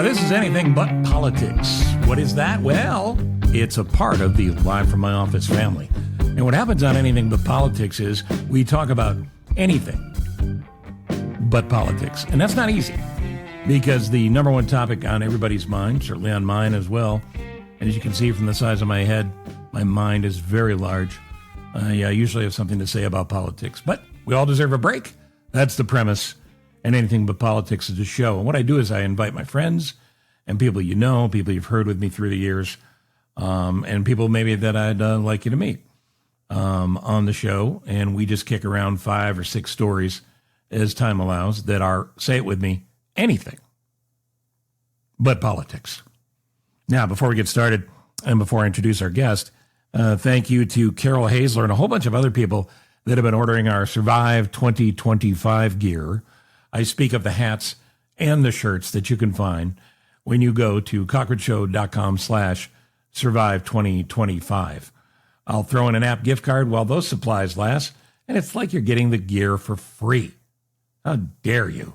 This is Anything But Politics. What is that? Well, it's a part of the Live from My Office family. And what happens on Anything But Politics is we talk about anything but politics. And that's not easy because the number one topic on everybody's mind, certainly on mine as well, and as you can see from the size of my head, my mind is very large. I usually have something to say about politics, but we all deserve a break. That's the premise. And Anything But Politics is a show. And what I do is I invite my friends and people you know, people you've heard with me through the years, and people maybe that I'd like you to meet on the show. And we just kick around 5 or 6 stories as time allows that are, say it with me, anything but politics. Now, before we get started and before I introduce our guest, thank you to Carol Hazler and a whole bunch of other people that have been ordering our Survive 2025 gear. I speak of the hats and the shirts that you can find when you go to cochranshow.com/survive2025. I'll throw in an app gift card while those supplies last, and it's like you're getting the gear for free. How dare you?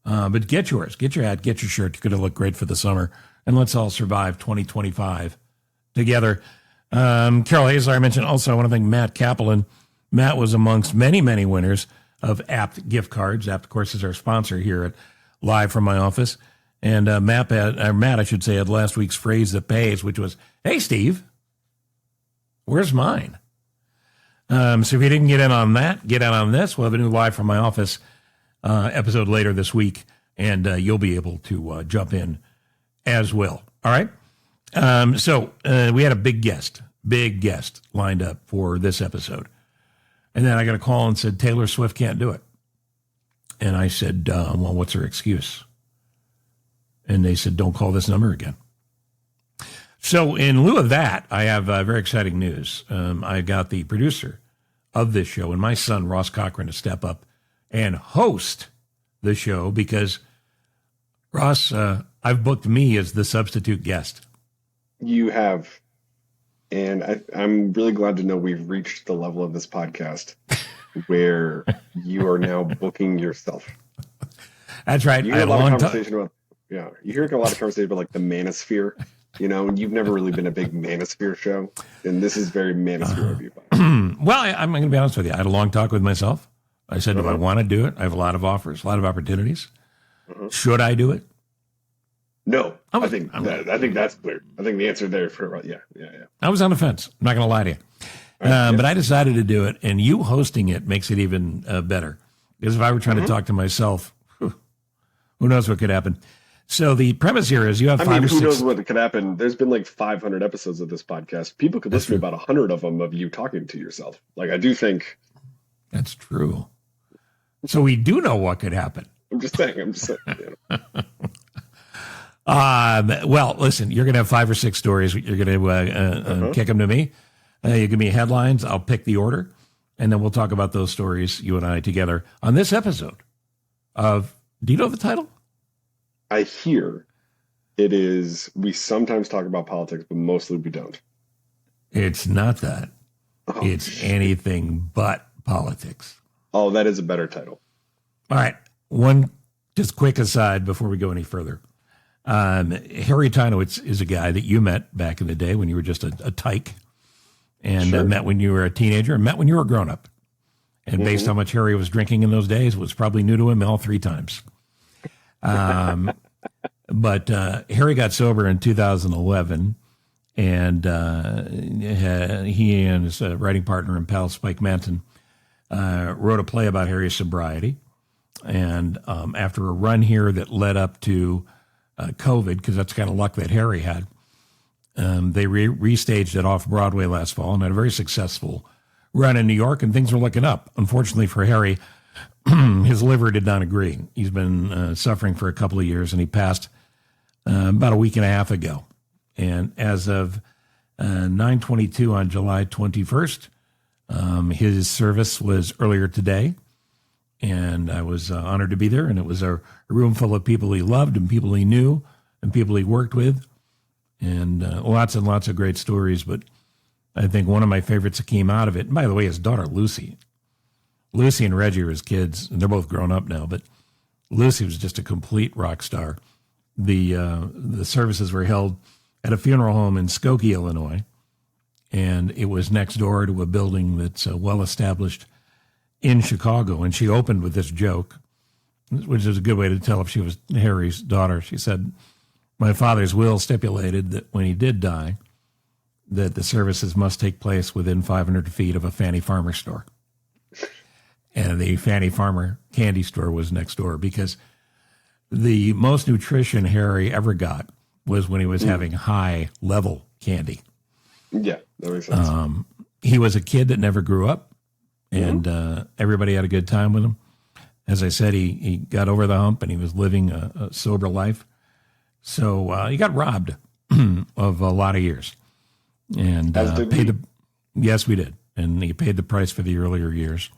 But get yours. Get your hat. Get your shirt. You're going to look great for the summer, and let's all survive 2025 together. Carol Hazler, I mentioned also, I want to thank Matt Kaplan. Matt was amongst many, many winners of Apt gift cards. Apt, of course, is our sponsor here at Live from My Office. And Matt, I should say, had last week's phrase that pays, which was, "Hey, Steve, where's mine?" So if you didn't get in on that, get in on this. We'll have a new Live from My Office episode later this week, and you'll be able to jump in as well. All right? So we had a big guest lined up for this episode. And then I got a call and said, Taylor Swift can't do it. And I said, well, what's her excuse? And they said, don't call this number again. So in lieu of that, I have very exciting news. I got the producer of this show and my son, Ross Cochran, to step up and host the show because, Ross, I've booked me as the substitute guest. You have. And I'm really glad to know we've reached the level of this podcast where you are now booking yourself. That's right. You hear a lot of conversation about, you hear a lot of conversation about like the manosphere, and you've never really been a big manosphere show. And this is very manosphere of you. Well, I'm going to be honest with you. I had a long talk with myself. I said, do I want to do it? I have a lot of offers, a lot of opportunities. Should I do it? No, I think that's clear. I think the answer there for yeah. I was on the fence. I'm not going to lie to you. But I decided to do it, and you hosting it makes it even better. Because if I were trying to talk to myself, who knows what could happen. So the premise here is you have 5 or 6... who knows what could happen? There's been like 500 episodes of this podcast. People could listen to about 100 of them of you talking to yourself. Like, I do think... That's true. So we do know what could happen. I'm just saying. Well, listen, you're going to have 5 or 6 stories. You're going to kick them to me. You give me headlines. I'll pick the order, and then we'll talk about those stories, you and I, together on this episode of, do you know the title? I hear it is, we sometimes talk about politics, but mostly we don't. It's not that. It's anything but politics. Oh, that is a better title. All right. One just quick aside before we go any further. Harry Tynowitz is a guy that you met back in the day when you were just a tyke, and met when you were a teenager, and met when you were a grown-up. And based on how much Harry was drinking in those days, it was probably new to him all 3 times. But Harry got sober in 2011, and he and his writing partner and pal, Spike Manton, wrote a play about Harry's sobriety. And after a run here that led up to COVID, because that's the kind of luck that Harry had, they restaged it off Broadway last fall and had a very successful run in New York, and things were looking up. Unfortunately for Harry, his liver did not agree. He's been suffering for a couple of years, and he passed about a week and a half ago. And as of 9/22 on July 21st, his service was earlier today, and I was honored to be there. And it was a room full of people he loved and people he knew and people he worked with, and lots and lots of great stories. But I think one of my favorites that came out of it, and by the way, his daughter Lucy and Reggie are his kids, and they're both grown up now, but Lucy was just a complete rock star. the services were held at a funeral home in Skokie, Illinois, and it was next door to a building that's well established in Chicago. And she opened with this joke, which is a good way to tell if she was Harry's daughter. She said, "My father's will stipulated that when he did die, that the services must take place within 500 feet of a Fannie Farmer store." And the Fannie Farmer candy store was next door, because the most nutrition Harry ever got was when he was having high level candy. Yeah, that makes sense. He was a kid that never grew up, and everybody had a good time with him. As I said, he got over the hump, and he was living a sober life. So he got robbed of a lot of years. And yes, we did. And he paid the price for the earlier years.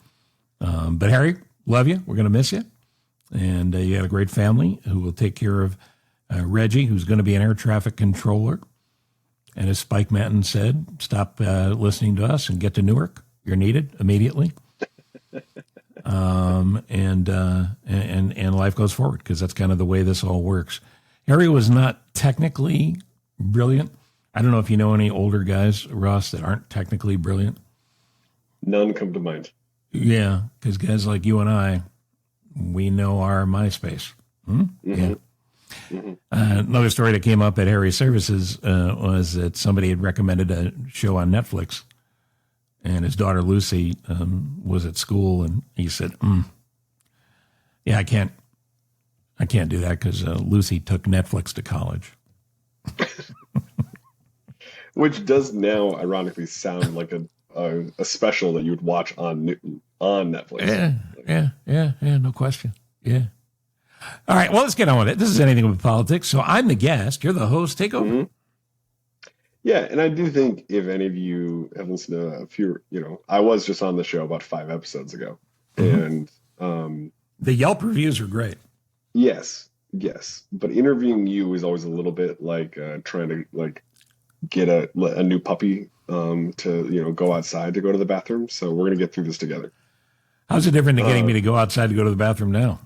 But Harry, love you. We're going to miss you. And you had a great family who will take care of Reggie, who's going to be an air traffic controller. And as Spike Manton said, stop listening to us and get to Newark. You're needed immediately. And life goes forward, because that's kind of the way this all works. Harry was not technically brilliant. I don't know if you know any older guys, Ross, that aren't technically brilliant. None come to mind. Yeah, because guys like you and I, we know our MySpace. Yeah. Another story that came up at Harry's services was that somebody had recommended a show on Netflix, and his daughter Lucy was at school, and he said, "Yeah, I can't do that because Lucy took Netflix to college." Which does now ironically sound like a special that you would watch on Netflix. Yeah, no question. Yeah. All right, well, let's get on with it. This is Anything But Politics. So I'm the guest. You're the host. Take over. Yeah, and I do think if any of you have listened to a few, I was just on the show about 5 episodes ago. And the Yelp reviews are great. Yes. But interviewing you is always a little bit like trying to get a new puppy to go outside to go to the bathroom. So we're going to get through this together. How's it different than getting me to go outside to go to the bathroom now?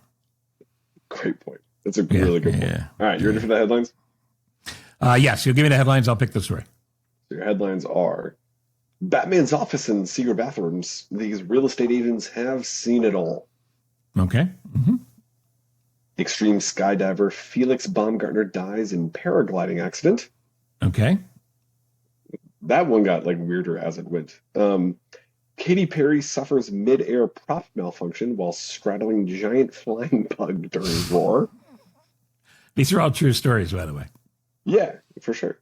Great point. That's a really good point. All right, you ready for the headlines? Yes, you'll give me the headlines. I'll pick the story. So your headlines are: Batman's office and secret bathrooms. These real estate agents have seen it all. Okay. Extreme skydiver Felix Baumgartner dies in paragliding accident. Okay. That one got weirder as it went. Katy Perry suffers mid-air prop malfunction while straddling giant flying bug during Roar. These are all true stories, by the way. Yeah, for sure.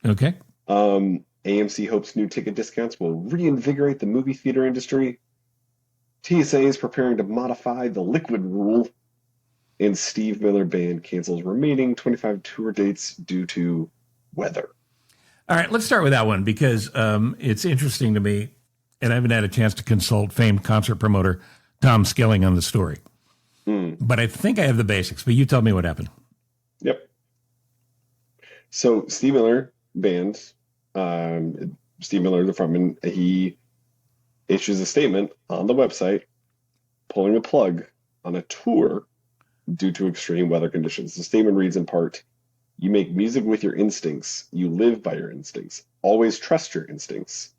Okay. AMC hopes new ticket discounts will reinvigorate the movie theater industry. TSA is preparing to modify the liquid rule. And Steve Miller Band cancels remaining 25 tour dates due to weather. All right, let's start with that one, because it's interesting to me, and I haven't had a chance to consult famed concert promoter Tom Skilling on the story. But I think I have the basics, but you tell me what happened. Yep. So Steve Miller Band, Steve Miller, the frontman, he issues a statement on the website pulling a plug on a tour due to extreme weather conditions. The statement reads in part, "You make music with your instincts. You live by your instincts. Always trust your instincts.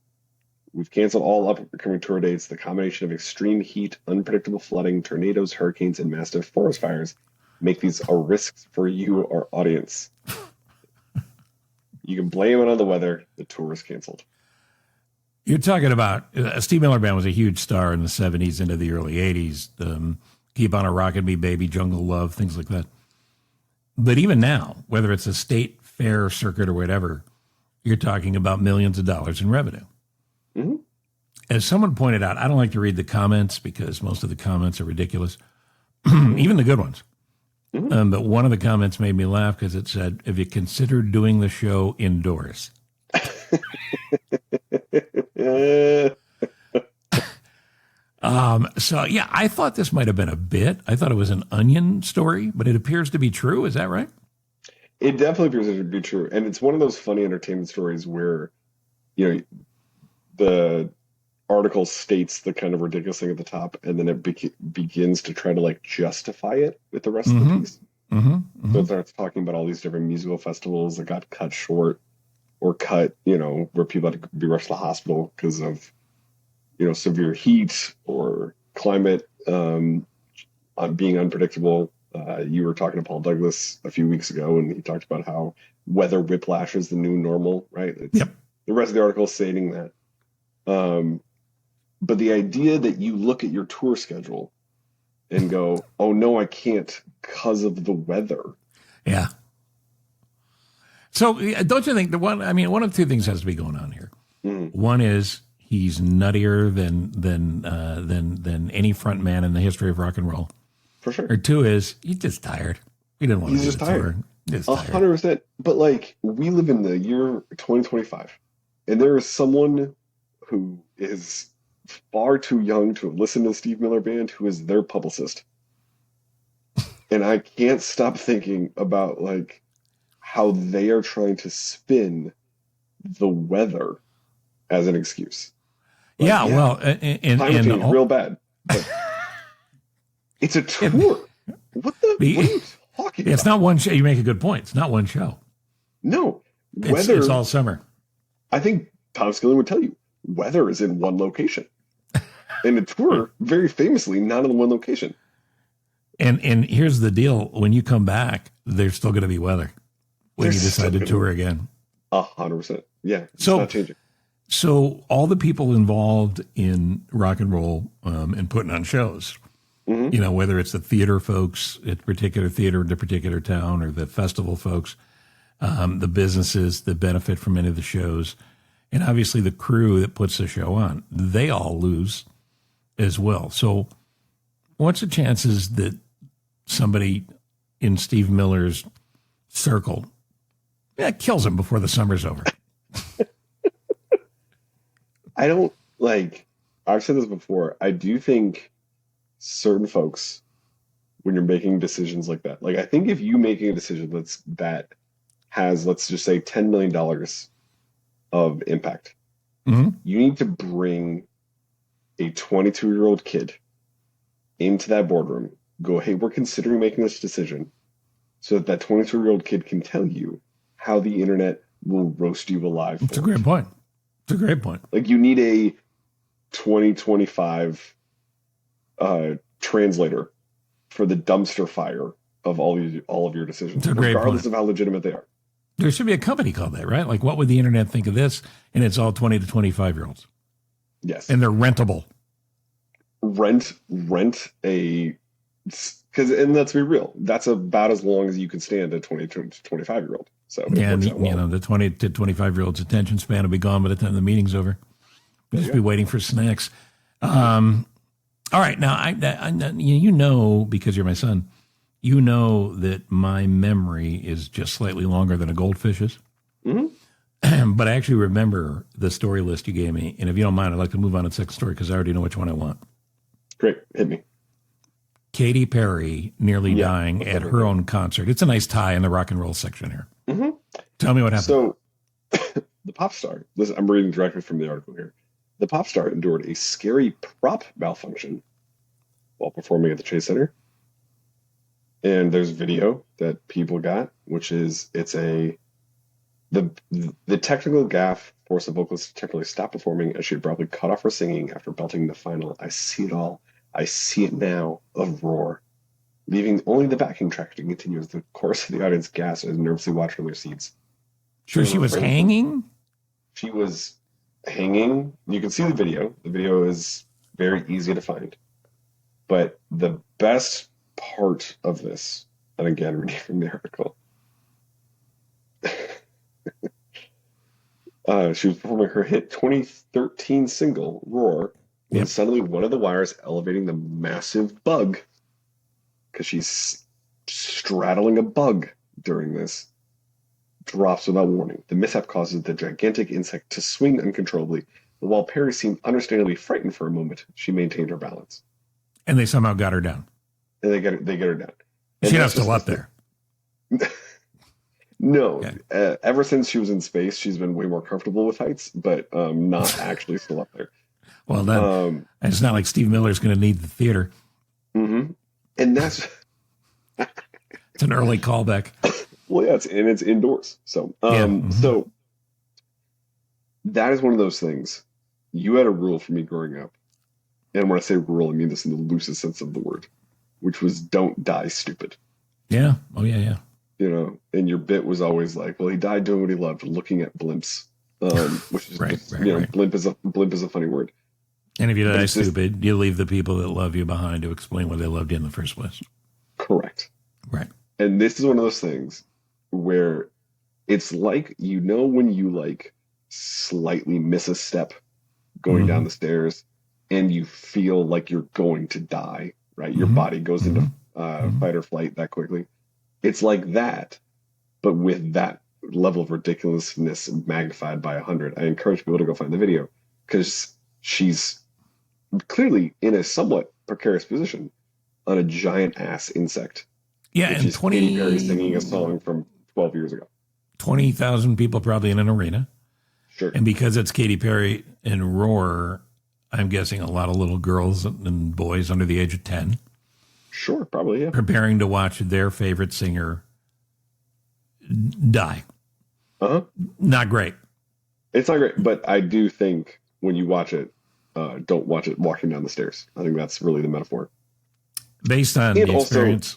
We've canceled all upcoming tour dates. The combination of extreme heat, unpredictable flooding, tornadoes, hurricanes, and massive forest fires make these a risk for you, our audience. You can blame it on the weather. The tour is canceled." You're talking about Steve Miller Band was a huge star in the 70s into the early 80s. Keep on a Rockin' Me Baby, Jungle Love, things like that. But even now, whether it's a state fair circuit or whatever, you're talking about millions of dollars in revenue. As someone pointed out, I don't like to read the comments because most of the comments are ridiculous, even the good ones. But one of the comments made me laugh because it said, "Have you considered doing the show indoors?" So, yeah, I thought this might have been a bit. I thought it was an Onion story, but it appears to be true. Is that right? It definitely appears to be true. And it's one of those funny entertainment stories where, the article states the kind of ridiculous thing at the top, and then it begins to try to justify it with the rest of the piece. So it starts talking about all these different musical festivals that got cut short or cut, where people had to be rushed to the hospital because of, severe heat or climate being unpredictable. You were talking to Paul Douglas a few weeks ago, and he talked about how weather whiplash is the new normal, right? Yep. The rest of the article is stating that. But the idea that you look at your tour schedule and go, oh, no, I can't because of the weather. Yeah. So don't you think one of two things has to be going on here. One is he's nuttier than any front man in the history of rock and roll. For sure. Or two is he's just tired. He didn't want to do the tour. He's just tired. 100%. But we live in the year 2025, and there is someone who is far too young to have listened to the Steve Miller Band who is their publicist. And I can't stop thinking about how they are trying to spin the weather as an excuse. Well, and real bad. But it's a tour. What are you talking about? It's not one show. You make a good point. It's not one show. No. It's all summer. I think Tom Skilling would tell you, weather is in one location. And a tour, very famously, not in one location. And here's the deal. When you come back, there's still going to be weather when you decide to tour again. 100%. Yeah. It's not changing. So all the people involved in rock and roll and putting on shows, whether it's the theater folks at a particular theater in a particular town or the festival folks, the businesses that benefit from any of the shows, and obviously the crew that puts the show on, they all lose as well. So what's the chances that somebody in Steve Miller's circle kills him before the summer's over? I've said this before, I do think certain folks, when you're making decisions like that, I think if you making a decision that has, let's just say, $10 million of impact, you need to bring a 22-year-old kid into that boardroom, go, hey, we're considering making this decision, so that 22-year-old kid can tell you how the internet will roast you alive. It's a great point. It's a great point. You need a 2025 translator for the dumpster fire of all of your decisions, regardless of how legitimate they are. There should be a company called that, right? What would the internet think of this? And it's all 20 to 25-year-olds. Yes. And they're rentable. Rent and let's be real, that's about as long as you can stand a 20 to 25-year-old. So the 20 to 25-year-old's attention span will be gone by the time the meeting's over. We'll just be waiting for snacks. All right. Now, because you're my son, that my memory is just slightly longer than a goldfish's. But I actually remember the story list you gave me. And if you don't mind, I'd like to move on to the second story because I already know which one I want. Great. Hit me. Katy Perry nearly dying at her own concert. It's a nice tie in the rock and roll section here. Tell me what happened. So the pop star, listen, I'm reading directly from the article here. The pop star endured a scary prop malfunction while performing at the Chase Center. And there's video that people got, which is the technical gaffe forced the vocalist to temporarily stop performing as she abruptly cut off her singing after belting the final "I See It All, I See It Now" of Roar, leaving only the backing track to continue as the chorus of the audience gasped and nervously watched from their seats. Sure, she was hanging? She was hanging. You can see the video. The video is very easy to find. But the best part of this, and again, reading from the article, she was performing her hit 2013 single, Roar, when suddenly one of the wires elevating the massive bug, because she's straddling a bug during this, drops without warning. The mishap causes the gigantic insect to swing uncontrollably, but while Perry seemed understandably frightened for a moment, she maintained her balance. And they somehow got her down. And they get her down. She's not still up there. No. Okay. Ever since she was in space, she's been way more comfortable with heights, but not actually still up there. Well, then it's not like Steve Miller's going to need the theater. And that's It's an early callback. Well, yeah, it's indoors. So, so that is one of those things. You had a rule for me growing up. And when I say rule, I mean this in the loosest sense of the word, which was don't die stupid. Yeah. Oh, yeah, yeah. You know, and your bit was always like, well, he died doing what he loved, looking at blimps. Which is right. blimp is a funny word. And if you die stupid, you leave the people that love you behind to explain why they loved you in the first place. Correct. Right. And this is one of those things where it's like, you know, when you like slightly miss a step going down the stairs and you feel like you're going to die, right? Your body goes into fight or flight that quickly. It's like that, but with that level of ridiculousness magnified by 100. I encourage people to go find the video because she's clearly in a somewhat precarious position on a giant ass insect. Yeah, and and Katy Perry singing a song from 12 years ago. 20,000 people probably in an arena. Sure. And because it's Katy Perry and Roar, I'm guessing a lot of little girls and boys under the age of 10. Sure, probably, yeah. Preparing to watch their favorite singer die. Not great. It's not great, but I do think when you watch it, don't watch it walking down the stairs. I think that's really the metaphor. Based on the experience.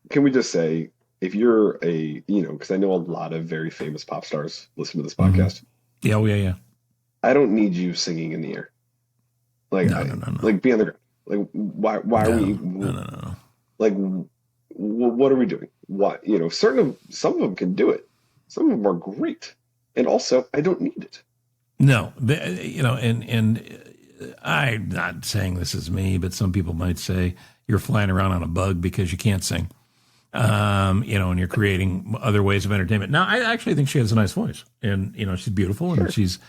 Can we just say, if you're because I know a lot of very famous pop stars listen to this podcast. Yeah, oh, yeah. I don't need you singing in the air. Like, no. Like, be on the ground. Like, why are we? No. Like, what are we doing? What, some of them can do it. Some of them are great. And also, I don't need it. No, and I'm not saying this is me, but some people might say you're flying around on a bug because you can't sing. And you're creating other ways of entertainment. Now, I actually think she has a nice voice, and she's beautiful, and she's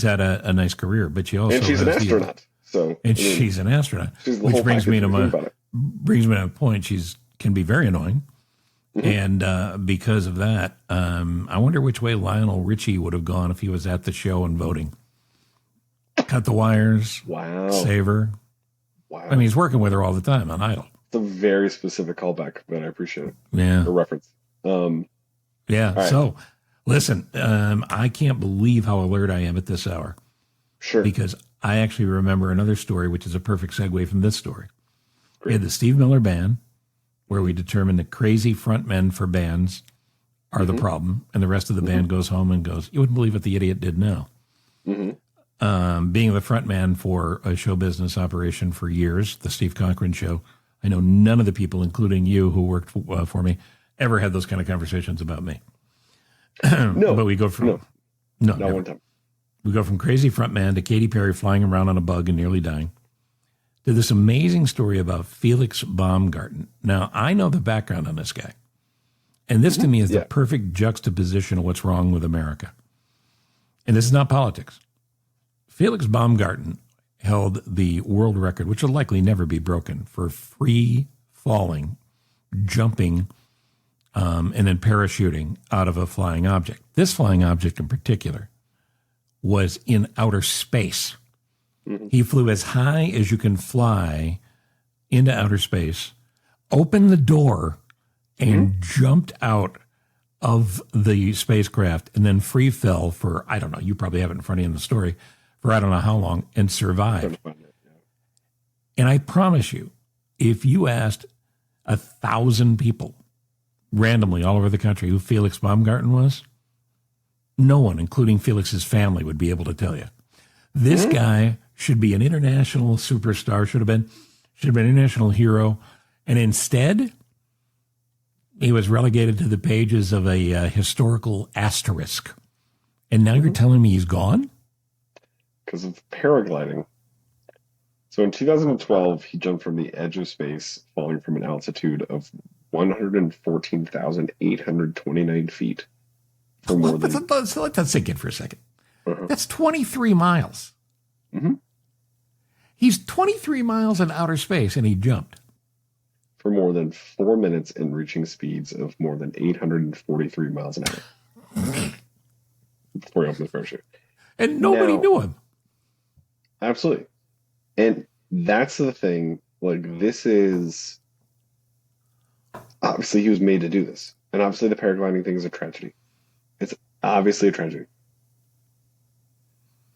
had a nice career. But she also she's an astronaut. She's an astronaut, which brings me to a point. She's can be very annoying, and because of that, I wonder which way Lionel Richie would have gone if he was at the show and voting. Cut the wires. Wow. Save her. Wow. I mean, he's working with her all the time on Idol. It's a very specific callback, but I appreciate it. Yeah. The reference. Yeah. Right. So, listen, I can't believe how alert I am at this hour. Sure. Because I actually remember another story, which is a perfect segue from this story. Great. We had the Steve Miller Band, where we determined that crazy frontmen for bands are the problem, and the rest of the band goes home and goes, you wouldn't believe what the idiot did now. Being the frontman for a show business operation for years, the Steve Cochran Show, I know none of the people, including you who worked for me, ever had those kind of conversations about me. No. But we go from... No, not one time. We go from crazy frontman to Katy Perry flying around on a bug and nearly dying to this amazing story about Felix Baumgarten. Now, I know the background on this guy. And this to me is the perfect juxtaposition of what's wrong with America. And this is not politics. Felix Baumgarten held the world record, which will likely never be broken, for free falling, jumping, and then parachuting out of a flying object. This flying object in particular was in outer space. He flew as high as you can fly into outer space, opened the door, and jumped out of the spacecraft, and then free fell for, I don't know, you probably have it in front of you in the story, for I don't know how long, and survived. And I promise you, if you asked 1,000 people randomly all over the country who Felix Baumgarten was, no one, including Felix's family, would be able to tell you. This guy should be an international superstar, should have been an international hero, and instead, he was relegated to the pages of a historical asterisk. And now you're telling me he's gone? Because of paragliding. So in 2012, he jumped from the edge of space, falling from an altitude of 114,829 feet. Let that sink in for a second. That's 23 miles. He's 23 miles in outer space, and he jumped. For more than 4 minutes and reaching speeds of more than 843 miles an hour. Before he opened his parachute. And nobody knew him. Absolutely. And that's the thing. Like, this is... Obviously, he was made to do this. And obviously, the paragliding thing is a tragedy. It's obviously a tragedy.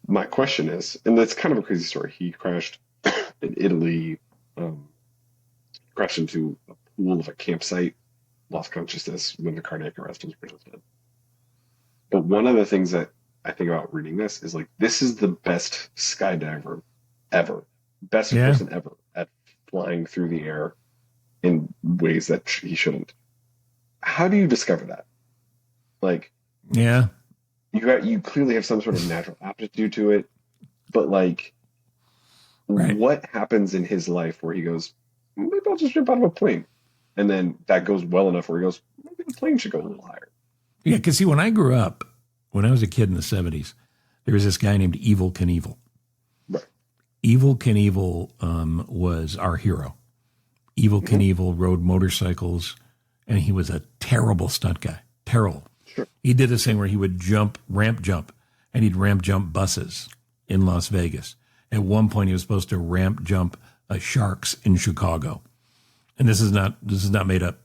My question is, and that's kind of a crazy story. He crashed in Italy, crashed into a pool of a campsite, lost consciousness, went into cardiac arrest, and was pretty much dead. But one of the things that I think about reading this is like, this is the best skydiver ever, best Yeah. person ever at flying through the air in ways that he shouldn't. How do you discover that? Like, Yeah. you clearly have some sort of natural aptitude to it, but like, Right. what happens in his life where he goes, maybe I'll just jump out of a plane, and then that goes well enough where he goes, maybe the plane should go a little higher. Yeah. Because see, when I grew up, when I was a kid in the 70s, there was this guy named Evel Knievel. Right. Evel Knievel was our hero. Evel Knievel rode motorcycles, and he was a terrible stunt guy. Terrible. Sure. He did this thing where he would ramp jump, and he'd ramp jump buses in Las Vegas. At one point, he was supposed to ramp jump sharks in Chicago, and this is not made up.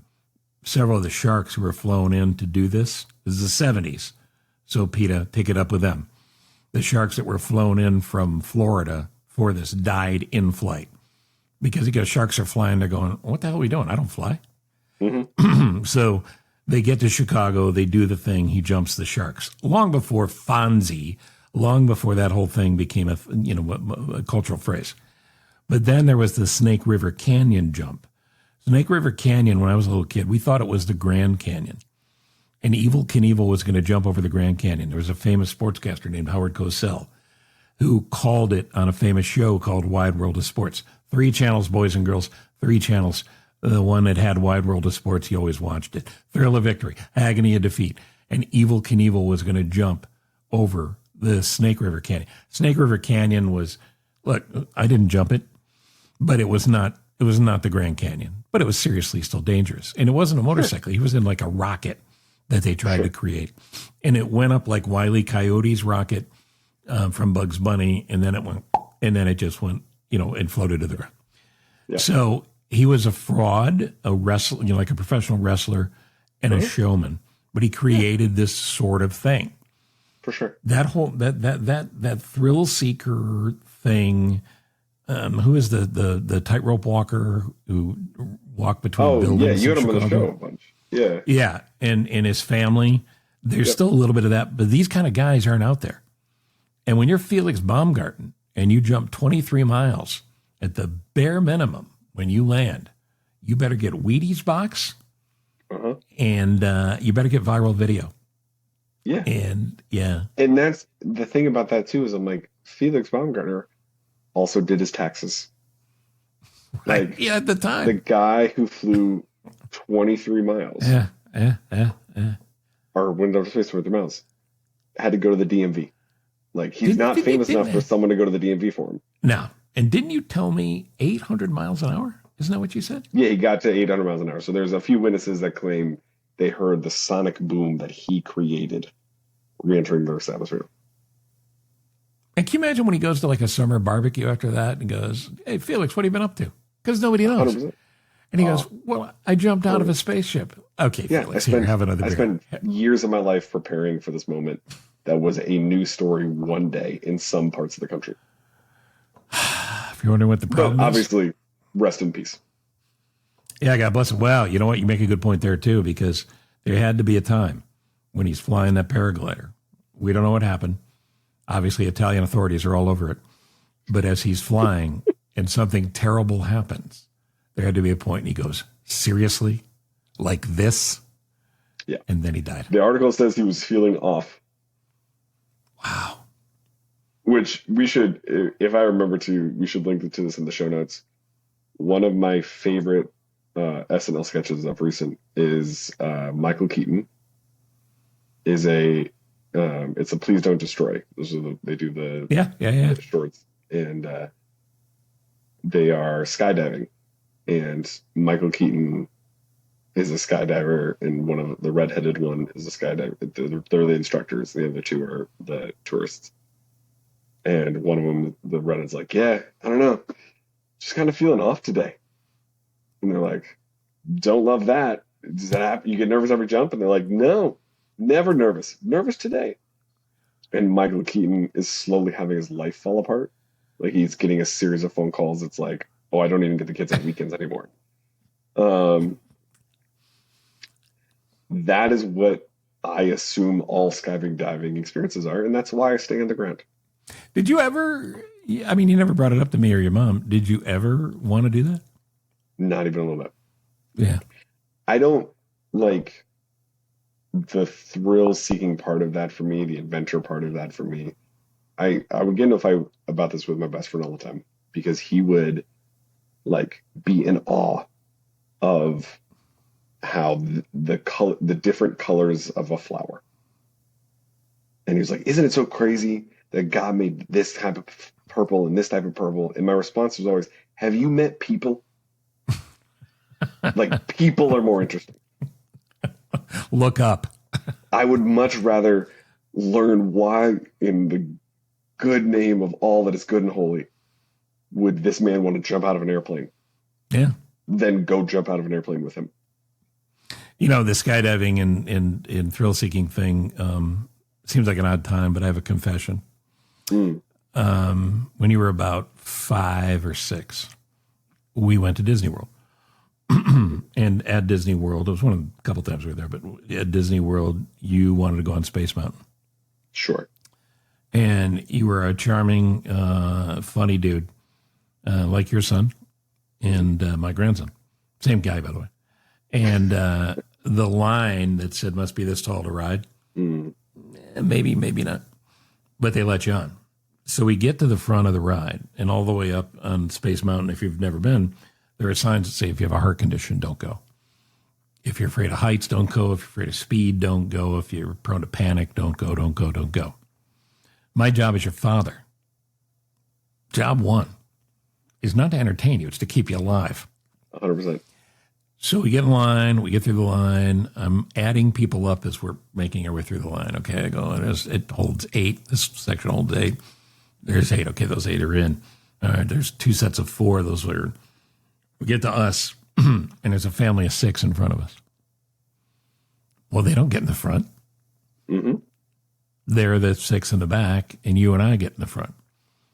Several of the sharks who were flown in to do this. This is the 70s, so PETA, take it up with them. The sharks that were flown in from Florida for this died in flight because sharks are flying. They're going, what the hell are we doing? I don't fly. So they get to Chicago, they do the thing, he jumps the sharks. Long before Fonzie, long before that whole thing became a cultural phrase. But then there was the Snake River Canyon jump. Snake River Canyon, when I was a little kid, we thought it was the Grand Canyon. And Evel Knievel was going to jump over the Grand Canyon. There was a famous sportscaster named Howard Cosell who called it on a famous show called Wide World of Sports. 3 channels, boys and girls, 3 channels. The one that had Wide World of Sports, you always watched it. Thrill of Victory, Agony of Defeat. And Evel Knievel was going to jump over the Snake River Canyon. Snake River Canyon was, look, I didn't jump it, but it was not the Grand Canyon. But it was seriously still dangerous. And it wasn't a motorcycle. He was in like a rocket that they tried to create. And it went up like Wile E. Coyote's rocket from Bugs Bunny, and then it just went, and floated to the ground. Yeah. So he was a fraud, a wrestler, like a professional wrestler and a showman, but he created this sort of thing. For sure. That whole, that thrill seeker thing. Who is the tightrope walker who walked between buildings? Yeah, you had him on the Chicago? show a bunch. Yeah. Yeah. And his family, there's still a little bit of that, but these kind of guys aren't out there. And when you're Felix Baumgarten and you jump 23 miles at the bare minimum when you land, you better get Wheaties box and you better get viral video. Yeah. And And that's the thing about that too, is I'm like, Felix Baumgartner also did his taxes. Like, at the time. the guy who flew 23 miles or went over space 23 miles had to go to the DMV. Like, he's not famous enough for someone to go to the DMV for him. No. And didn't you tell me 800 miles an hour? Isn't that what you said? Yeah, he got to 800 miles an hour. So there's a few witnesses that claim they heard the sonic boom that he created re-entering the Earth's atmosphere. And can you imagine when he goes to like a summer barbecue after that and goes, hey, Felix, what have you been up to? Because nobody knows. 100%. And he goes, well, I jumped out of a spaceship. Okay, Yeah, Felix, here, have another beer. I spent years of my life preparing for this moment that was a news story one day in some parts of the country. If you're wondering what the problem But is. obviously, rest in peace. Yeah, God bless him. Well, you know what? You make a good point there, too, because there had to be a time when he's flying that paraglider. We don't know what happened. Obviously, Italian authorities are all over it. But as he's flying and something terrible happens, there had to be a point and he goes, seriously? Like this? Yeah. And then he died. The article says he was feeling off. Wow. Which we should, if I remember to, we should link to this in the show notes. One of my favorite SNL sketches of recent is Michael Keaton is it's a Please Don't Destroy. They do the shorts, and they are skydiving, and Michael Keaton is a skydiver, and one of the redheaded one is a skydiver. They're the instructors. The other two are the tourists. And one of them, the redhead's like, yeah, I don't know, just kind of feeling off today. And they're like, don't love that. Does that happen? You get nervous every jump? And they're like, no, never nervous. Nervous today. And Michael Keaton is slowly having his life fall apart. Like he's getting a series of phone calls. It's like, oh, I don't even get the kids on weekends anymore. That is what I assume all skydiving diving experiences are, and that's why I stay on the ground. Did you ever? I mean, you never brought it up to me or your mom. Did you ever want to do that? Not even a little bit. Yeah. I don't like the thrill-seeking part of that for me, the adventure part of that for me. I would get into a fight about this with my best friend all the time because he would like be in awe of how the different colors of a flower. And he was like, isn't it so crazy that God made this type of purple and this type of purple? And my response was always, have you met people? Like, people are more interesting. Look up. I would much rather learn why, in the good name of all that is good and holy, would this man want to jump out of an airplane? Yeah. Than go jump out of an airplane with him. You know, the skydiving and thrill-seeking thing seems like an odd time, but I have a confession. When you were about 5 or 6, we went to Disney World. And at Disney World, it was one of a couple times we were there, but at Disney World, you wanted to go on Space Mountain. Sure. And you were a charming, funny dude, like your son and my grandson. Same guy, by the way. And the line that said, must be this tall to ride, maybe, maybe not. But they let you on. So we get to the front of the ride, and all the way up on Space Mountain, if you've never been, there are signs that say if you have a heart condition, don't go. If you're afraid of heights, don't go. If you're afraid of speed, don't go. If you're prone to panic, don't go, don't go, don't go. My job as your father, job one, is not to entertain you. It's to keep you alive. 100%. So we get in line. We get through the line. I'm adding people up as we're making our way through the line. Okay, I go, it holds 8. This section holds 8. There's 8. Okay, those 8 are in. All right, there's 2 sets of 4. Those are... We get to us, and there's a family of 6 in front of us. Well, they don't get in the front. Mm-hmm. They're the 6 in the back, and you and I get in the front.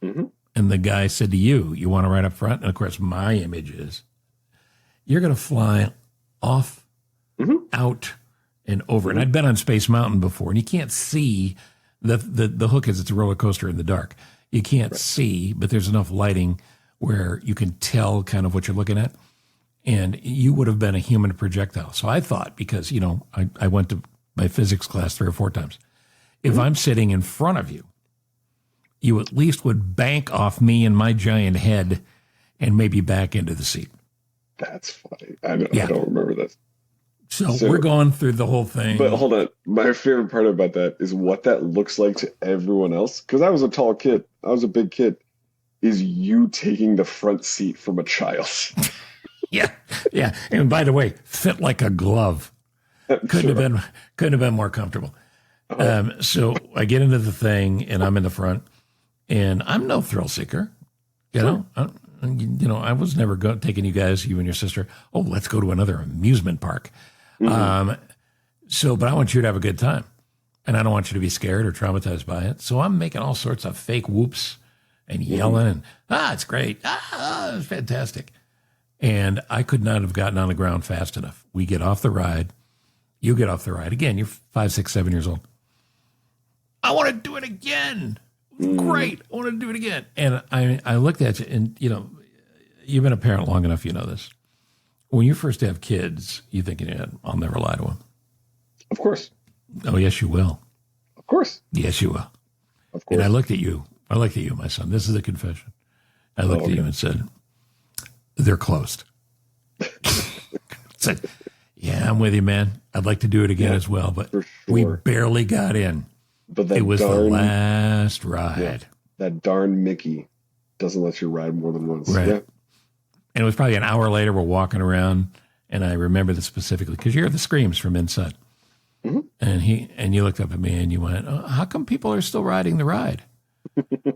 Mm-hmm. And the guy said to you, you want to ride up front? And, of course, my image is, you're going to fly off, out, and over. And I'd been on Space Mountain before, and you can't see. The hook is it's a roller coaster in the dark. You can't see, but there's enough lighting where you can tell kind of what you're looking at. And you would have been a human projectile. So I thought, because, you know, I went to my physics class 3 or 4 times. If I'm sitting in front of you, you at least would bank off me and my giant head and maybe back into the seat. That's funny. I don't remember this. So we're going through the whole thing. But hold on. My favorite part about that is what that looks like to everyone else. Because I was a tall kid. I was a big kid. Is you taking the front seat from a child. Yeah. And by the way, fit like a glove. Couldn't have been more comfortable. So I get into the thing, and I'm in the front, and I'm no thrill seeker. You know, I was never taking you guys, you and your sister. Oh, let's go to another amusement park. But I want you to have a good time, and I don't want you to be scared or traumatized by it. So I'm making all sorts of fake whoops and yelling, and it's great, it's fantastic. And I could not have gotten on the ground fast enough. We get off the ride. You get off the ride. Again, you're 5, 6, 7 years old. I want to do it again. Great. I want to do it again. And I looked at you, and, you know, you've been a parent long enough, you know this. When you first have kids, you think, I'll never lie to them. Of course. Oh, yes, you will. Of course. Yes, you will. Of course. And I looked at you, my son. This is a confession. I looked at you and said, they're closed. Said, yeah, I'm with you, man. I'd like to do it again as well, but we barely got in. But it was the last ride. Yeah, that darn Mickey doesn't let you ride more than once. Right. Yeah. And it was probably an hour later, we're walking around, and I remember this specifically because you hear the screams from inside. Mm-hmm. And you looked up at me and you went, how come people are still riding the ride?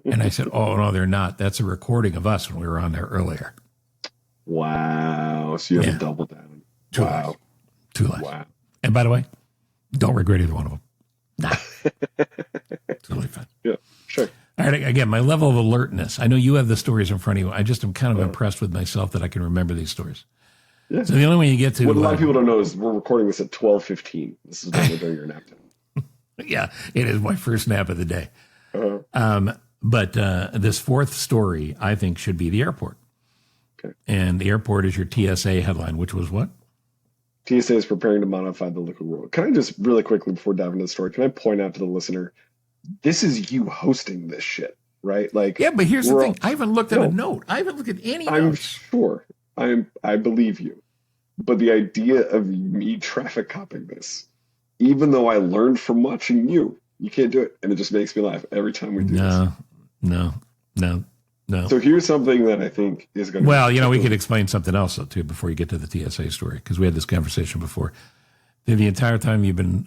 And I said, oh, no, they're not. That's a recording of us when we were on there earlier. Wow. So you have to double down. Wow. 2 lives. Wow. And by the way, don't regret either one of them. Nah. Totally fine. Yeah, sure. All right, again, my level of alertness. I know you have the stories in front of you. I just am kind of impressed with myself that I can remember these stories. Yeah. So the only way you get to... What a lot of people don't know is we're recording this at 12:15. This is when we're doing your nap time. Yeah, it is my first nap of the day. Uh-huh. But this fourth story, I think, should be the airport. Okay. And the airport is your TSA headline, which was what? TSA is preparing to modify the liquid rule. Can I just really quickly, before diving into the story, can I point out to the listener, this is you hosting this shit, right? Like, yeah, but here's the thing. I haven't looked at a note. I haven't looked at any notes. I'm sure. I believe you. But the idea of me traffic copying this, even though I learned from watching you can't do it. And it just makes me laugh every time we do this. No. So here's something that I think is going to... Well, we could explain something else, though, too, before you get to the TSA story, because we had this conversation before. The entire time you've been,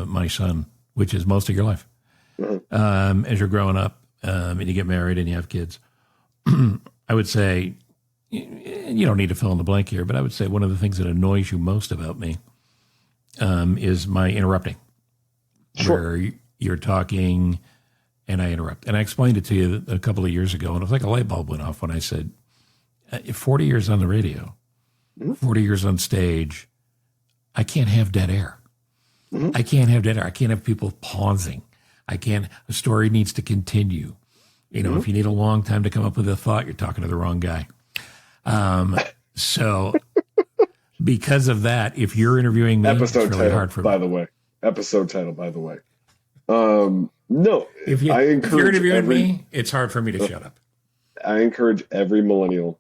my son, which is most of your life, as you're growing up and you get married and you have kids, I would say, you don't need to fill in the blank here, but I would say one of the things that annoys you most about me is my interrupting. Sure. Where you're talking and I interrupt. And I explained it to you a couple of years ago, and it was like a light bulb went off when I said, 40 years on the radio, 40 years on stage, I can't have dead air. I can't have dead air. I can't have people pausing. A story needs to continue. If you need a long time to come up with a thought, you're talking to the wrong guy. So because of that, if you're interviewing me, it's really hard for me. Episode title, by the way. No, if you're interviewing me, it's hard for me to shut up. I encourage every millennial,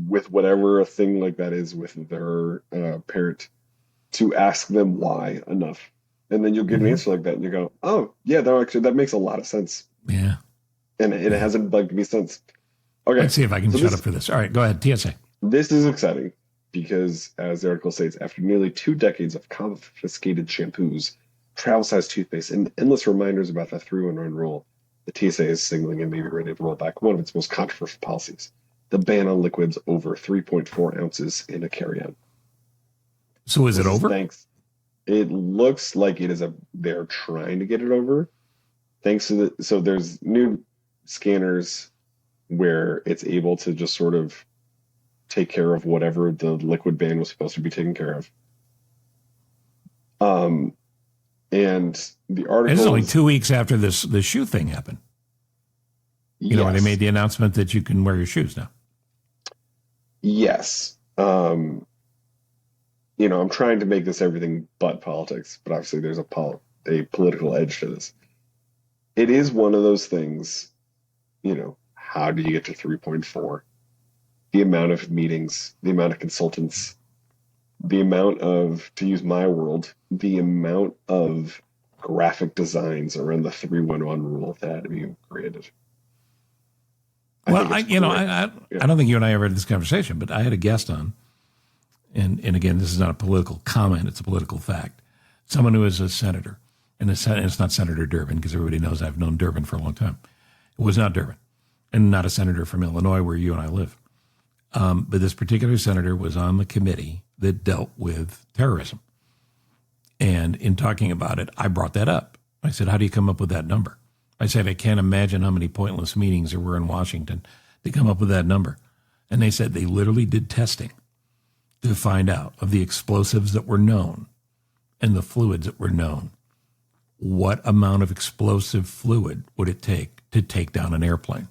with whatever a thing like that is with their parent, to ask them why enough. And then you'll get an answer like that, and you go, oh, yeah, that makes a lot of sense. Yeah. And it hasn't bugged me since. Okay. Let's see if I can shut up for this. All right, go ahead, TSA. This is exciting because, as the article states, after nearly 2 decades of confiscated shampoos, travel-sized toothpaste, and endless reminders about the 3-in-1 rule, the TSA is signaling it may be ready to roll back one of its most controversial policies, the ban on liquids over 3.4 ounces in a carry-on. So is it over? It looks like it is they're trying to get it over. So there's new scanners where it's able to just sort of take care of whatever the liquid ban was supposed to be taken care of. And the article... This is only 2 weeks after the shoe thing happened. When they made the announcement that you can wear your shoes now. Yes. I'm trying to make this everything but politics, but obviously there's a political edge to this. It is one of those things, how do you get to 3.4? The amount of meetings, the amount of consultants, the amount of, to use my word, the amount of graphic designs around the 3-in-1 rule that had to be created. I don't think you and I ever had this conversation, but I had a guest on, and again, this is not a political comment, it's a political fact. Someone who is a senator, and it's not Senator Durbin, because everybody knows I've known Durbin for a long time. It was not Durbin, and not a senator from Illinois where you and I live. But this particular senator was on the committee that dealt with terrorism. And in talking about it, I brought that up. I said, how do you come up with that number? I said, I can't imagine how many pointless meetings there were in Washington to come up with that number. And they said they literally did testing to find out of the explosives that were known and the fluids that were known, what amount of explosive fluid would it take to take down an airplane?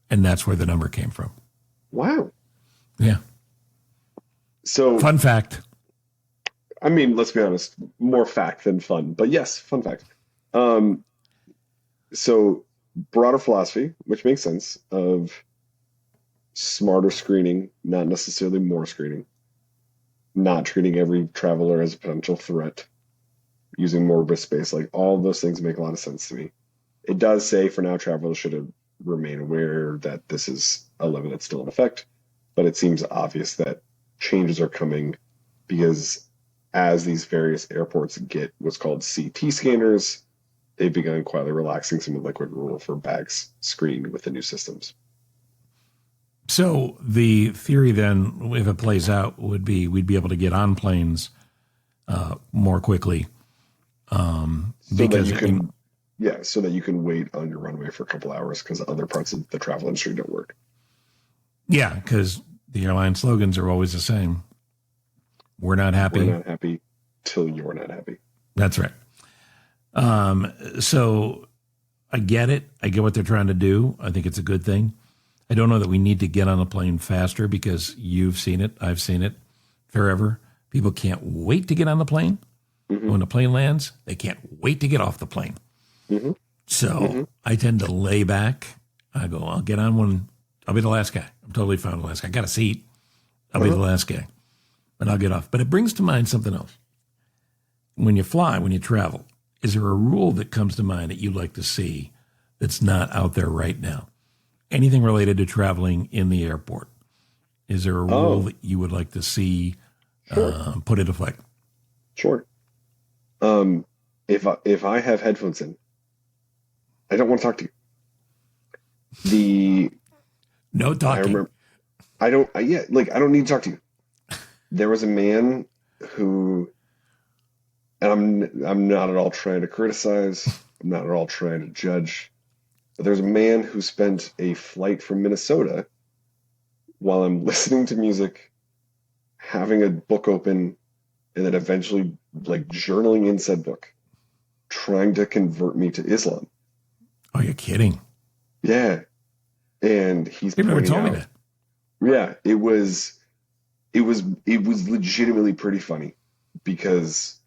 And that's where the number came from. Wow. Yeah. So, fun fact. I mean, let's be honest, more fact than fun, but yes, fun fact. So broader philosophy, which makes sense, of smarter screening, not necessarily more screening, not treating every traveler as a potential threat, using more risk space, like all of those things make a lot of sense to me. It does say for now, travelers should remain aware that this is a limit that's still in effect, but it seems obvious that changes are coming because as these various airports get what's called CT scanners, they've begun quietly relaxing some of the liquid rule for bags screened with the new systems. So the theory then, if it plays out, would be we'd be able to get on planes more quickly. Because so that you can wait on your runway for a couple hours because other parts of the travel industry don't work. Yeah, because the airline slogans are always the same. We're not happy. We're not happy till you're not happy. That's right. So I get it. I get what they're trying to do. I think it's a good thing. I don't know that we need to get on a plane faster because you've seen it. I've seen it forever. People can't wait to get on the plane. Mm-hmm. When the plane lands, they can't wait to get off the plane. Mm-hmm. So I tend to lay back. I go, I'll get on one. I'll be the last guy. I'm totally fine with the last guy. I got a seat. I'll be the last guy. But I'll get off. But it brings to mind something else. When you fly, when you travel, is there a rule that comes to mind that you'd like to see that's not out there right now? Anything related to traveling in the airport? Is there a rule that you would like to see put into effect? Sure. If I have headphones in, I don't want to talk to you. No talking. I don't need to talk to you. There was a man who, and I'm not at all trying to criticize. I'm not at all trying to judge. But there's a man who spent a flight from Minnesota while I'm listening to music, having a book open, and then eventually journaling in said book, trying to convert me to Islam. Oh, you're kidding. Yeah. And he's never told me that. Yeah, it was legitimately pretty funny because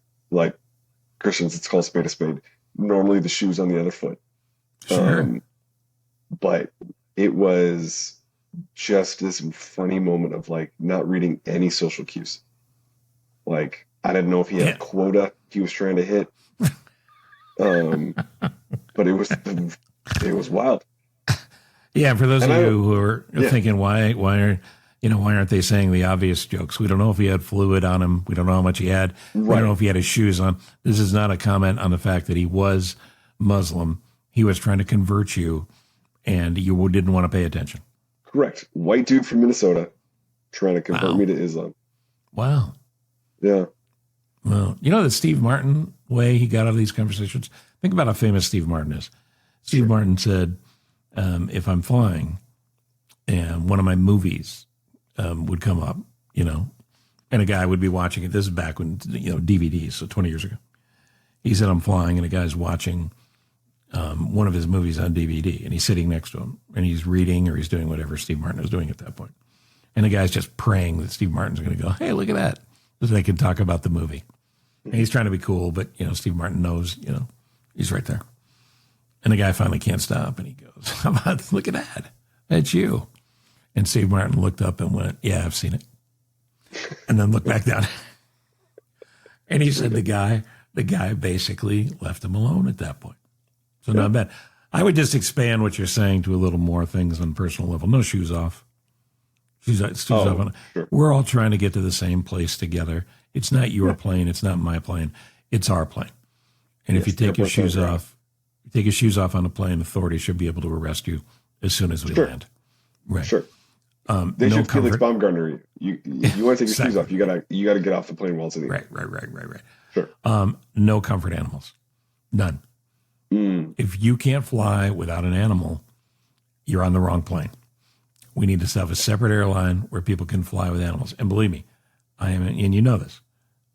Christians, it's called spade a spade. Normally the shoe's on the other foot. Sure. But it was just this funny moment of not reading any social cues. I didn't know if he had a quota he was trying to hit. But it was wild. Yeah, for those of you who are thinking why aren't they saying the obvious jokes? We don't know if he had fluid on him. We don't know how much he had. Right. We don't know if he had his shoes on. This is not a comment on the fact that he was Muslim. He was trying to convert you, and you didn't want to pay attention. Correct. White dude from Minnesota trying to convert me to Islam. Wow. Yeah. Well, the Steve Martin way he got out of these conversations? Think about how famous Steve Martin is. Steve Martin said, if I'm flying and one of my movies would come up, and a guy would be watching it. This is back when, DVDs, so 20 years ago. He said, I'm flying, and a guy's watching one of his movies on DVD, and he's sitting next to him, and he's reading or he's doing whatever Steve Martin is doing at that point. And the guy's just praying that Steve Martin's going to go, hey, look at that, so they can talk about the movie. And he's trying to be cool, but, Steve Martin knows, he's right there. And the guy finally can't stop, and he goes, how about, look at that, that's you. And Steve Martin looked up and went, yeah, I've seen it. And then looked back down. And he said the guy basically left him alone at that point. So not bad. I would just expand what you're saying to a little more things on a personal level. No shoes off. Shoes off. Sure. We're all trying to get to the same place together. It's not your plane. It's not my plane. It's our plane. And if you take your shoes off, on a plane, authorities should be able to arrest you as soon as we land. Right. Sure. They should Felix Baumgartner. You want to take your shoes off? You gotta get off the plane while it's in the air. Right. Sure. No comfort animals. None. If you can't fly without an animal, you're on the wrong plane. We need to have a separate airline where people can fly with animals. And believe me, I am, and you know this,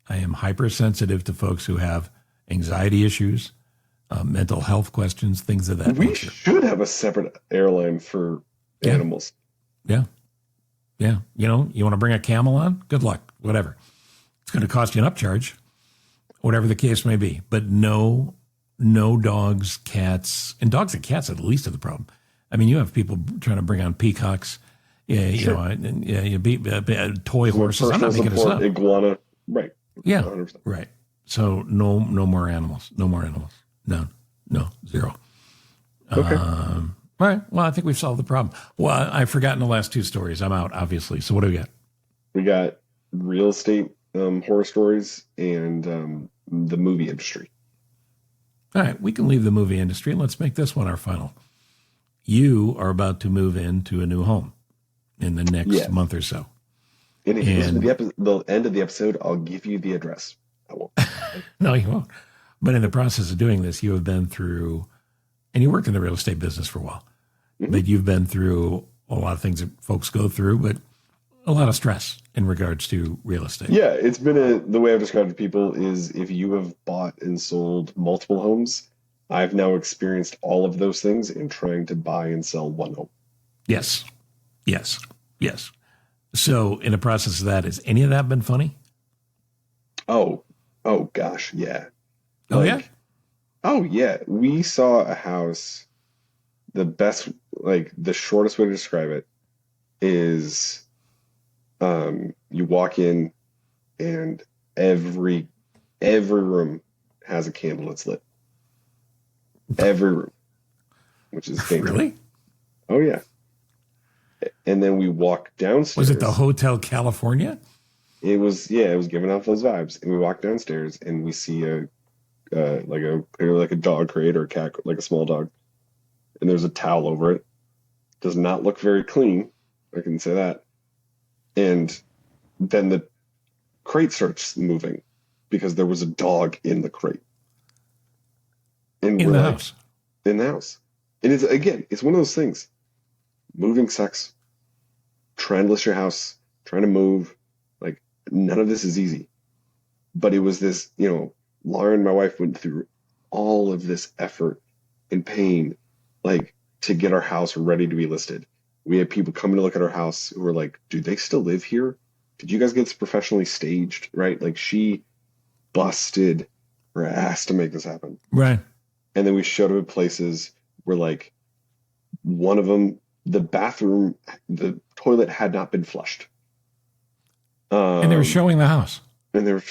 I am hypersensitive to folks who have anxiety issues, mental health questions, things of that nature. We should have a separate airline for animals. Yeah. You want to bring a camel on? Good luck. Whatever. It's going to cost you an upcharge, whatever the case may be. But no dogs, cats, and dogs and cats are the least of the problem. I mean, you have people trying to bring on peacocks, toy horses. I'm not making this up. Iguana, right? Yeah, 100%. Right. So no more animals. No more animals. No, zero. Okay. All right. Well, I think we've solved the problem. Well, I've forgotten the last two stories. I'm out, obviously. So what do we got? We got real estate horror stories and the movie industry. All right. We can leave the movie industry and let's make this one our final. You are about to move into a new home. in the next month or so. And if you listen to the end of the episode, I'll give you the address. I won't. No, you won't. But in the process of doing this, you have been through, and you worked in the real estate business for a while, but you've been through a lot of things that folks go through, but a lot of stress in regards to real estate. Yeah, it's been the way I've described it to people is if you have bought and sold multiple homes, I've now experienced all of those things in trying to buy and sell one home. Yes. So in the process of that, has any of that been funny? Oh gosh, yeah. Oh, yeah? Oh, yeah. We saw a house. The shortest way to describe it is you walk in and every room has a candle that's lit. Every room, which is dangerous. Really? Oh, yeah. And then we walk downstairs. Was it the Hotel California? It was giving off those vibes. And we walk downstairs and we see like a dog crate or a cat, like a small dog. And there's a towel over it. Does not look very clean. I can say that. And then the crate starts moving because there was a dog in the crate. And in the house. In the house. And it's one of those things. Moving sucks. Trying to list your house, trying to move. Like, none of this is easy. But it was this, Lauren, my wife, went through all of this effort and pain, like, to get our house ready to be listed. We had people coming to look at our house who were like, do they still live here? Did you guys get this professionally staged? Right? Like, she busted her ass to make this happen. Right. And then we showed up at places where, like, one of them, the bathroom, the toilet had not been flushed. And they were showing the house. One of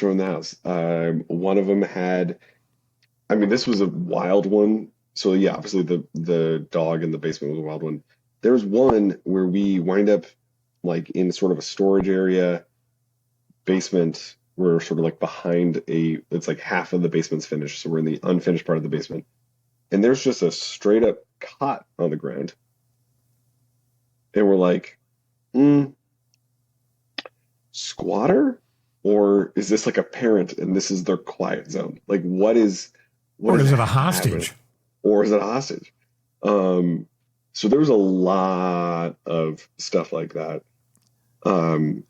them had, this was a wild one. So yeah, obviously the dog in the basement was a wild one. There's one where we wind up like in sort of a storage area basement. We're sort of like behind it's like half of the basement's finished. So we're in the unfinished part of the basement. And there's just a straight up cot on the ground. And we're like, squatter? Or is this like a parent and this is their quiet zone? Like, or is it a hostage? Or is it a hostage? So there was a lot of stuff like that. Homes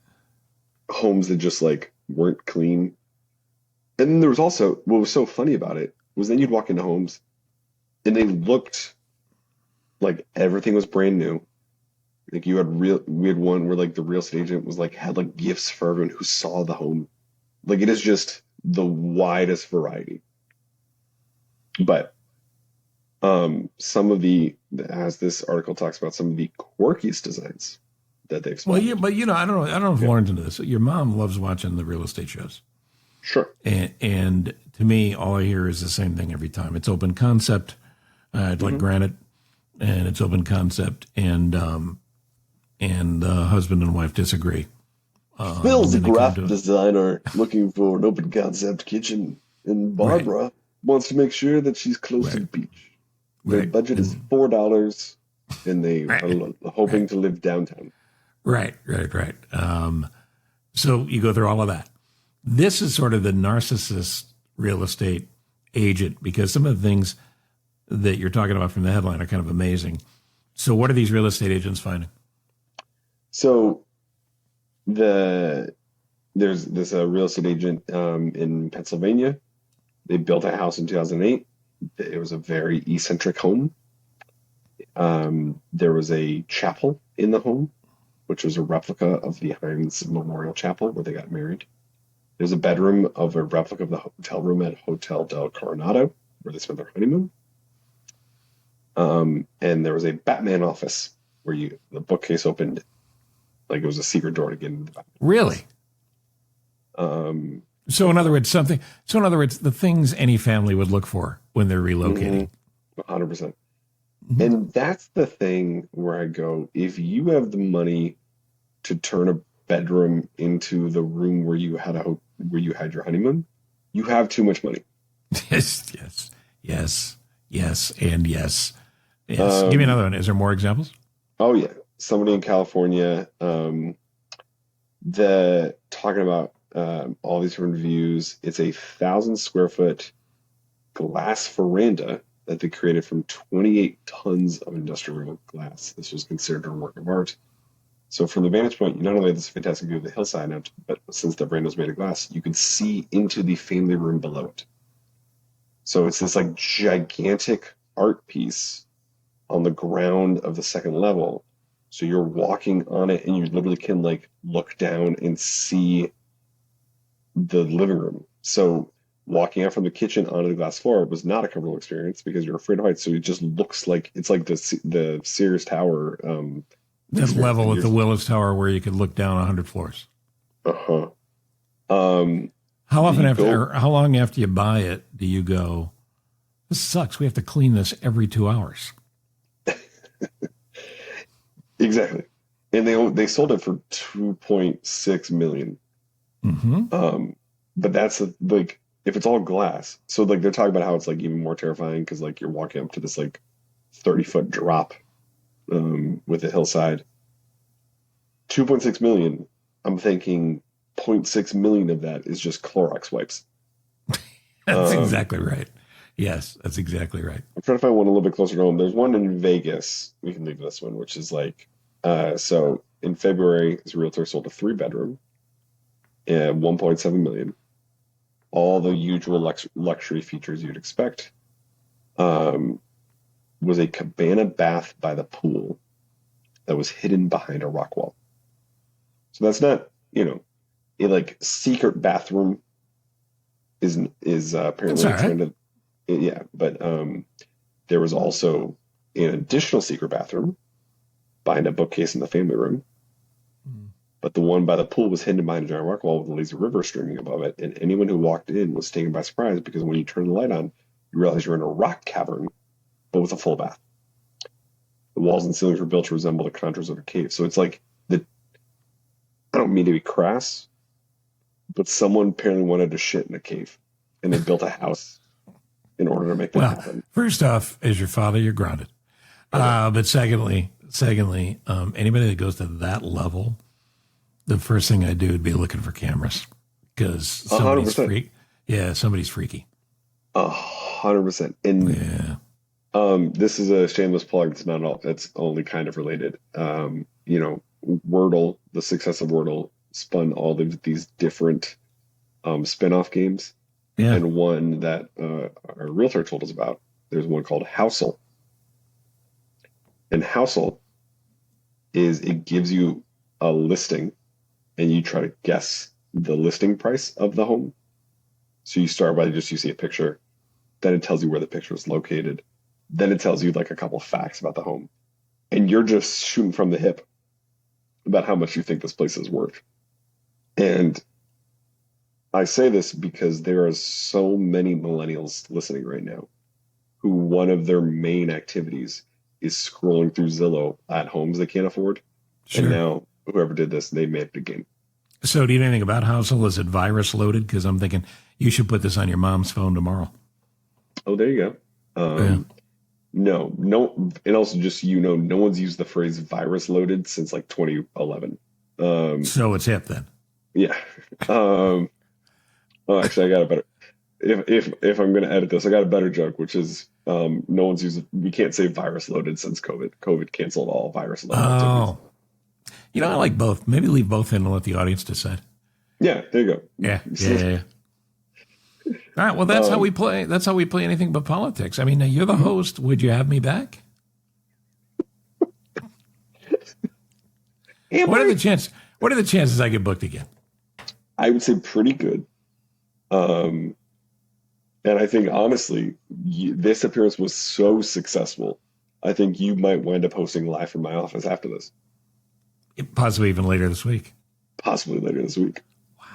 that just like weren't clean. And then there was also, what was so funny about it was then you'd walk into homes and they looked like everything was brand new. Like we had one where like the real estate agent was like, had like gifts for everyone who saw the home. Like it is just the widest variety. But some of as this article talks about, some of the quirkiest designs that they've spotted. Well, yeah, but I don't know if Lauren's into this. Your mom loves watching the real estate shows. Sure. And to me, all I hear is the same thing every time. It's open concept, like Granite, and it's open concept, and husband and wife disagree. Phil's a graphic designer looking for an open concept kitchen, and Barbara wants to make sure that she's close to the beach. Their budget is $4, and they are hoping to live downtown. Right. So you go through all of that. This is sort of the narcissist real estate agent, because some of the things that you're talking about from the headline are kind of amazing. So what are these real estate agents finding? So there's this real estate agent in Pennsylvania. They built a house in 2008. It was a very eccentric home. There was a chapel in the home, which was a replica of the Hines Memorial Chapel where they got married. There's a bedroom of a replica of the hotel room at Hotel del Coronado where they spent their honeymoon. And there was a Batman office where the bookcase opened like it was a secret door to get into the Batman. Really? So in other words, the things any family would look for when they're relocating. 100%. Mm-hmm. And that's the thing where I go, if you have the money to turn a bedroom into the room where you had your honeymoon, you have too much money. Yes. Give me another one. Is there more examples? Oh yeah. somebody in California, the talking about all these different views. It's a 1,000 square foot glass veranda that they created from 28 tons of industrial glass. This was considered a work of art. So from the vantage point, you not only have this fantastic view of the hillside, but since the veranda was made of glass, you could see into the family room below it. So it's this like gigantic art piece on the ground of the second level. So you're walking on it and you literally can like look down and see the living room. So walking out from the kitchen onto the glass floor was not a comfortable experience because you're afraid of heights. So it just looks like it's like the Sears Tower. That level at the Willis Tower where you could look down 100 floors. Uh-huh. How often how long after you buy it do you go, this sucks, we have to clean this every 2 hours? Exactly. And they sold it for $2.6 million. Mm-hmm. But that's like, if it's all glass, so like they're talking about how it's like even more terrifying because like you're walking up to this like 30-foot drop with a hillside. 2.6 million. I'm thinking 0.6 million of that is just Clorox wipes. That's exactly right. Yes, that's exactly right. I'm trying to find one a little bit closer to home. There's one in Vegas. We can leave this one, which is like, so in February, this realtor sold a 3-bedroom at 1.7 million. All the usual luxury features you'd expect. Was a cabana bath by the pool that was hidden behind a rock wall. So that's not, a like secret bathroom is apparently a trend of, yeah. But there was also an additional secret bathroom behind a bookcase in the family room. But the one by the pool was hidden behind a giant rock wall with a lazy river streaming above it. And anyone who walked in was taken by surprise because when you turn the light on, you realize you're in a rock cavern, but with a full bath. The walls and ceilings were built to resemble the contours of a cave. So it's like, I don't mean to be crass, but someone apparently wanted to shit in a cave. And they built a house in order to make that happen. First off, as your father, you're grounded. Okay. But secondly, anybody that goes to that level, the first thing I do would be looking for cameras because somebody's 100%. freak. Yeah, somebody's freaky. 100%. And this is a shameless plug. It's not all. It's only kind of related. Wordle, the success of Wordle, spun all of these different spin-off games. Yeah. And one that our realtor told us about. There's one called Housel. And Housel it gives you a listing and you try to guess the listing price of the home. So you start by you see a picture, then it tells you where the picture is located, then it tells you like a couple of facts about the home, and you're just shooting from the hip about how much you think this place is worth. And I say this because there are so many millennials listening right now who one of their main activities is scrolling through Zillow at homes they can't afford. Sure. And now whoever did this, they made the game. So do you know anything about Housel? Is it virus loaded? Because I'm thinking you should put this on your mom's phone tomorrow. Oh, there you go. No. And also just, no one's used the phrase virus loaded since like 2011. So it's hip then. Yeah. Actually, I got a better, if I'm going to edit this, I got a better joke, which is no one's used, we can't say virus loaded since COVID. COVID canceled all virus loaded activities. I like both. Maybe leave both in and let the audience decide. Yeah, there you go. Yeah. All right. Well, that's how we play. That's how we play anything but politics. I mean, you're the host. Would you have me back? What are the chances I get booked again? I would say pretty good. And I think honestly, this appearance was so successful. I think you might wind up hosting live from my office after this. Possibly even later this week. Possibly later this week. Wow.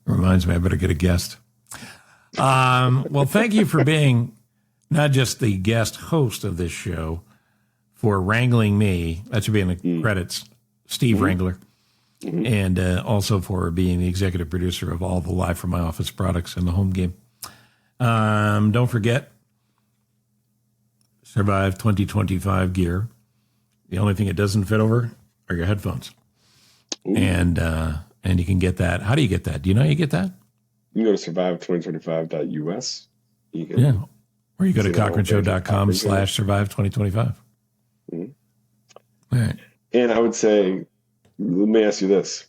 Reminds me, I better get a guest. Well, thank you for being not just the guest host of this show, for wrangling me. That should be in the credits. Steve Wrangler. Mm-hmm. And also for being the executive producer of all the Live from My Office products in the home game. Don't forget, Survive 2025 gear. The only thing it doesn't fit over are your headphones. Ooh. And you can get that. How do you get that? Do you know how you get that? You can go to survive2025.us. You can, yeah. Or you go to cochranshow.com/survive2025. Mm-hmm. All right. And I would say, let me ask you this.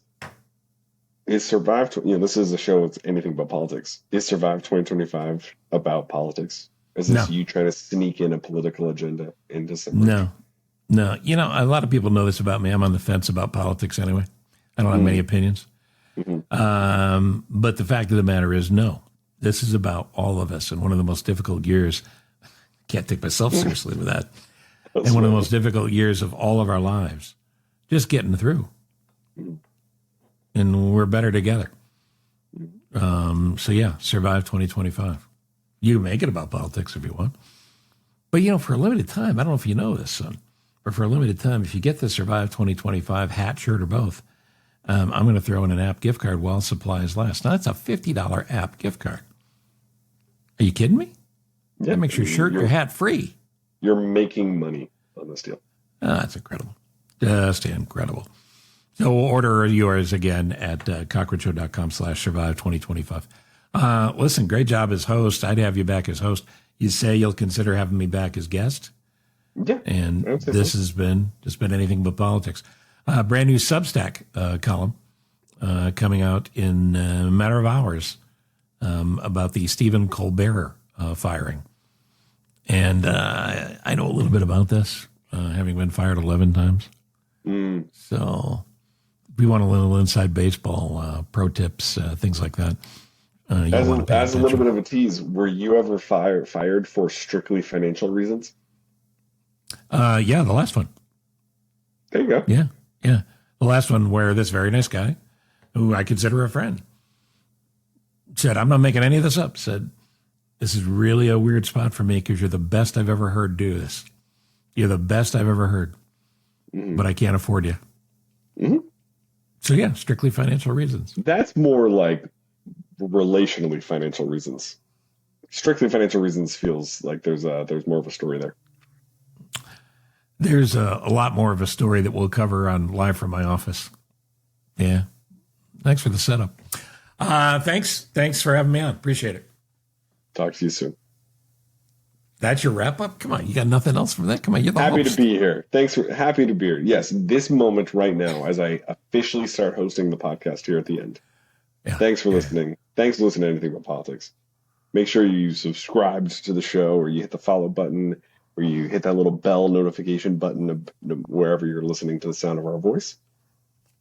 Is Survive, this is a show with anything but politics. Is Survive 2025 about politics? Is this you trying to sneak in a political agenda in December? No. You know, a lot of people know this about me. I'm on the fence about politics anyway. I don't have many opinions. Mm-hmm. But the fact of the matter is, no. This is about all of us. And one of the most difficult years, can't take myself seriously with that. And one of the most difficult years of all of our lives, just getting through. Mm-hmm. And we're better together. So yeah, Survive 2025. You make it about politics if you want. But for a limited time, I don't know if you know this, son, but for a limited time, if you get the Survive 2025 hat, shirt, or both, I'm going to throw in an app gift card while supplies last. Now, that's a $50 app gift card. Are you kidding me? Yeah, That makes your shirt, your hat free. You're making money on this deal. That's incredible. Just incredible. So we'll order yours again at cochranshow.com/survive2025. Listen, great job as host. I'd have you back as host. You say you'll consider having me back as guest? Yeah. And this has been anything but politics. Brand new Substack column coming out in a matter of hours about the Stephen Colbert firing. And I know a little bit about this, having been fired 11 times. So if you want a little inside baseball, pro tips, things like that. As a little bit of a tease, were you ever fired for strictly financial reasons? Yeah, the last one. There you go. Yeah. The last one where this very nice guy, who I consider a friend, said, I'm not making any of this up, said, this is really a weird spot for me because you're the best I've ever heard do this. You're the best I've ever heard, but I can't afford you. Mm-hmm. So yeah, strictly financial reasons. That's more like relationally financial reasons. Strictly financial reasons feels like there's more of a story there. There's a lot more of a story that we'll cover on Live from My Office. Yeah. Thanks for the setup. Thanks for having me on. Appreciate it. Talk to you soon. That's your wrap up? Come on. You got nothing else for that? Come on. You're the happy host. to be here. Happy to be here. Yes. This moment right now, as I officially start hosting the podcast here at the end. Yeah. Thanks for listening. Thanks for listening to Anything But Politics. Make sure you subscribed to the show, or you hit the follow button, or you hit that little bell notification button of wherever you're listening to the sound of our voice.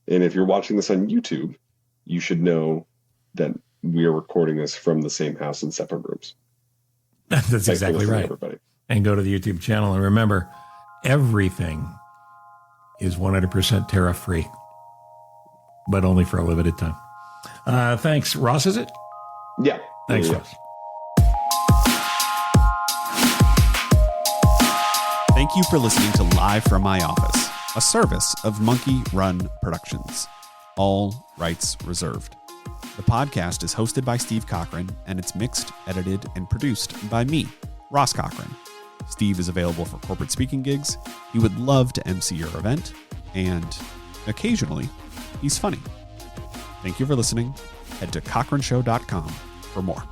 And if you're watching this on YouTube, you should know that we are recording this from the same house in separate rooms. That's exactly right. Everybody. And go to the YouTube channel. And remember, everything is 100% tariff free, but only for a limited time. Thanks. Ross, is it? Yeah. Thanks, Ross. Thank you for listening to Live from My Office, a service of Monkey Run Productions. All rights reserved. The podcast is hosted by Steve Cochran, and it's mixed, edited, and produced by me, Ross Cochran. Steve is available for corporate speaking gigs. He would love to MC your event, and occasionally, he's funny. Thank you for listening. Head to cochranshow.com for more.